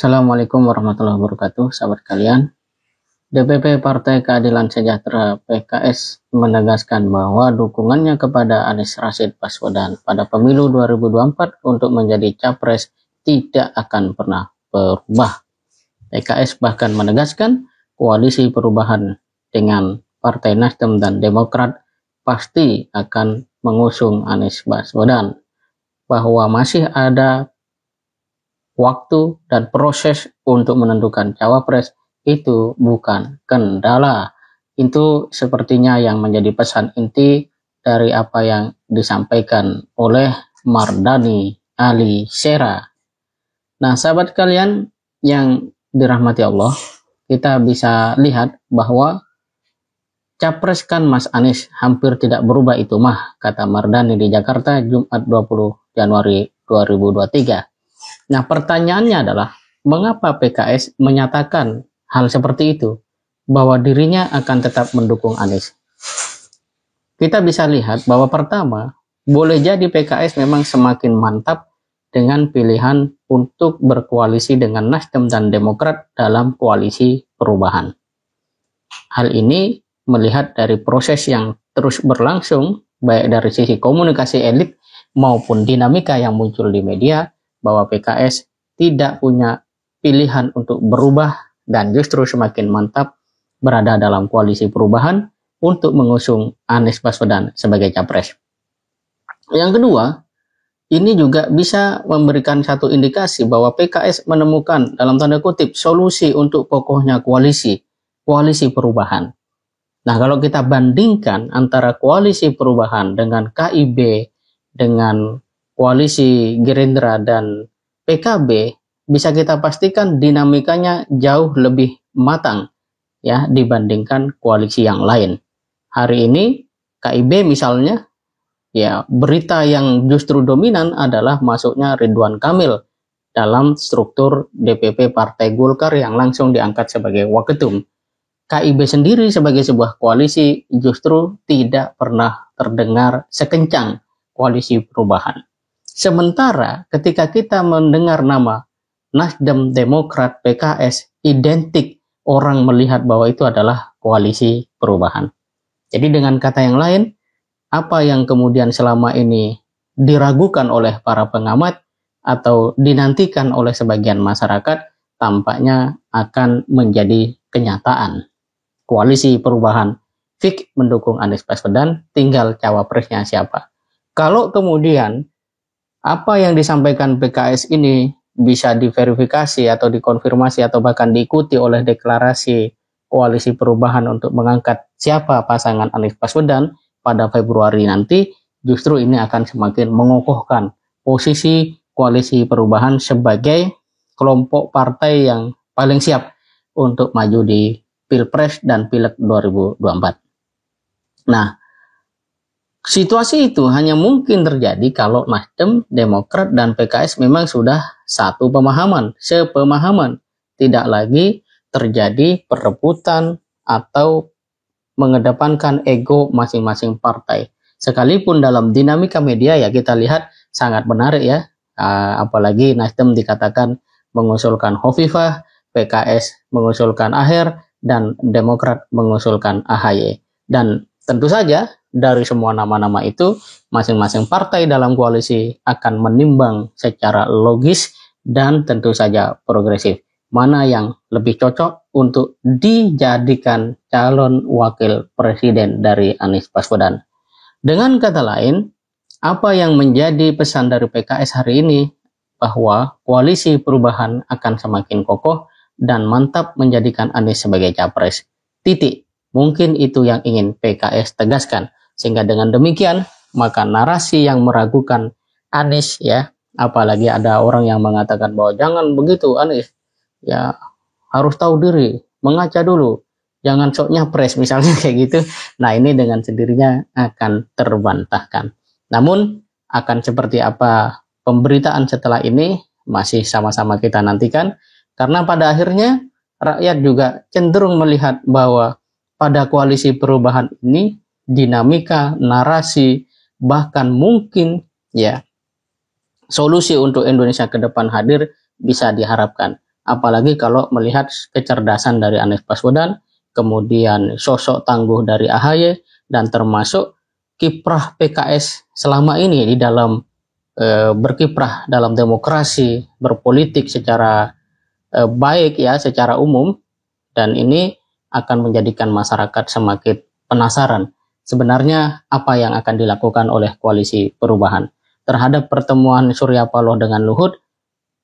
Assalamualaikum warahmatullahi wabarakatuh, sahabat kalian. DPP Partai Keadilan Sejahtera (PKS) menegaskan bahwa dukungannya kepada Anies Rashid Baswedan pada pemilu 2024 untuk menjadi capres tidak akan pernah berubah. PKS bahkan menegaskan koalisi perubahan dengan Partai Nasdem dan Demokrat pasti akan mengusung Anies Baswedan, bahwa masih ada waktu dan proses untuk menentukan cawapres itu bukan kendala. Itu sepertinya yang menjadi pesan inti dari apa yang disampaikan oleh Mardhani Alisera. Nah, sahabat kalian yang dirahmati Allah, kita bisa lihat bahwa capres kan Mas Anies hampir tidak berubah itu mah, kata Mardhani di Jakarta Jumat 20 Januari 2023. Nah, pertanyaannya adalah, mengapa PKS menyatakan hal seperti itu, bahwa dirinya akan tetap mendukung Anies? Kita bisa lihat bahwa pertama, boleh jadi PKS memang semakin mantap dengan pilihan untuk berkoalisi dengan Nasdem dan Demokrat dalam koalisi perubahan. Hal ini melihat dari proses yang terus berlangsung, baik dari sisi komunikasi elit maupun dinamika yang muncul di media, bahwa PKS tidak punya pilihan untuk berubah dan justru semakin mantap berada dalam koalisi perubahan untuk mengusung Anies Baswedan sebagai capres. Yang kedua, ini juga bisa memberikan satu indikasi bahwa PKS menemukan dalam tanda kutip solusi untuk kokohnya koalisi perubahan. Nah, kalau kita bandingkan antara koalisi perubahan dengan KIB, dengan koalisi Gerindra dan PKB, bisa kita pastikan dinamikanya jauh lebih matang ya dibandingkan koalisi yang lain. Hari ini KIB misalnya, ya berita yang justru dominan adalah masuknya Ridwan Kamil dalam struktur DPP Partai Golkar yang langsung diangkat sebagai waketum. KIB sendiri sebagai sebuah koalisi justru tidak pernah terdengar sekencang koalisi perubahan. Sementara ketika kita mendengar nama Nasdem, Demokrat, PKS, identik orang melihat bahwa itu adalah koalisi perubahan. Jadi dengan kata yang lain, apa yang kemudian selama ini diragukan oleh para pengamat atau dinantikan oleh sebagian masyarakat tampaknya akan menjadi kenyataan. Koalisi perubahan fix mendukung Anies Baswedan, tinggal cawapresnya siapa. Kalau kemudian apa yang disampaikan PKS ini bisa diverifikasi atau dikonfirmasi atau bahkan diikuti oleh deklarasi koalisi perubahan untuk mengangkat siapa pasangan Anies Baswedan pada Februari nanti, justru ini akan semakin mengokohkan posisi koalisi perubahan sebagai kelompok partai yang paling siap untuk maju di Pilpres dan Pileg 2024. Nah, situasi itu hanya mungkin terjadi kalau Nasdem, Demokrat, dan PKS memang sudah sepemahaman. Tidak lagi terjadi perebutan atau mengedepankan ego masing-masing partai. Sekalipun dalam dinamika media ya kita lihat sangat menarik ya. Apalagi Nasdem dikatakan mengusulkan Hovifah, PKS mengusulkan Aher, dan Demokrat mengusulkan AHY. Dan tentu saja dari semua nama-nama itu, masing-masing partai dalam koalisi akan menimbang secara logis dan tentu saja progresif. Mana yang lebih cocok untuk dijadikan calon wakil presiden dari Anies Baswedan. Dengan kata lain, apa yang menjadi pesan dari PKS hari ini, bahwa koalisi perubahan akan semakin kokoh dan mantap menjadikan Anies sebagai capres. Titik. Mungkin itu yang ingin PKS tegaskan. Sehingga dengan demikian, maka narasi yang meragukan Anies ya, apalagi ada orang yang mengatakan bahwa jangan begitu Anies, ya harus tahu diri, mengaca dulu, jangan sok nyapres misalnya kayak gitu. Nah, ini dengan sendirinya akan terbantahkan. Namun akan seperti apa pemberitaan setelah ini masih sama-sama kita nantikan, karena pada akhirnya rakyat juga cenderung melihat bahwa pada koalisi perubahan ini dinamika, narasi, bahkan mungkin ya solusi untuk Indonesia ke depan hadir bisa diharapkan. apalagi kalau melihat kecerdasan dari Anies Baswedan, kemudian sosok tangguh dari AHY, dan termasuk kiprah PKS selama ini di dalam berkiprah dalam demokrasi, berpolitik secara baik ya, secara umum. Dan ini akan menjadikan masyarakat semakin penasaran sebenarnya apa yang akan dilakukan oleh koalisi perubahan. Terhadap pertemuan Surya Paloh dengan Luhut,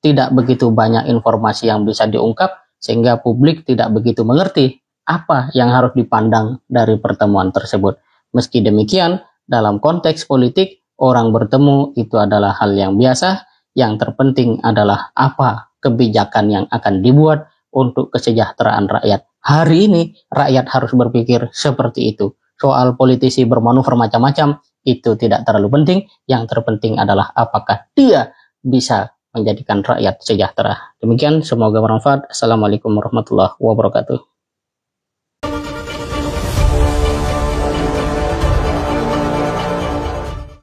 tidak begitu banyak informasi yang bisa diungkap, sehingga publik tidak begitu mengerti apa yang harus dipandang dari pertemuan tersebut. Meski demikian, dalam konteks politik, orang bertemu itu adalah hal yang biasa. Yang terpenting adalah apa kebijakan yang akan dibuat untuk kesejahteraan rakyat. Hari ini rakyat harus berpikir seperti itu. Soal politisi bermanuver macam-macam itu tidak terlalu penting. Yang terpenting adalah apakah dia bisa menjadikan rakyat sejahtera. Demikian, semoga bermanfaat. Assalamualaikum warahmatullahi wabarakatuh.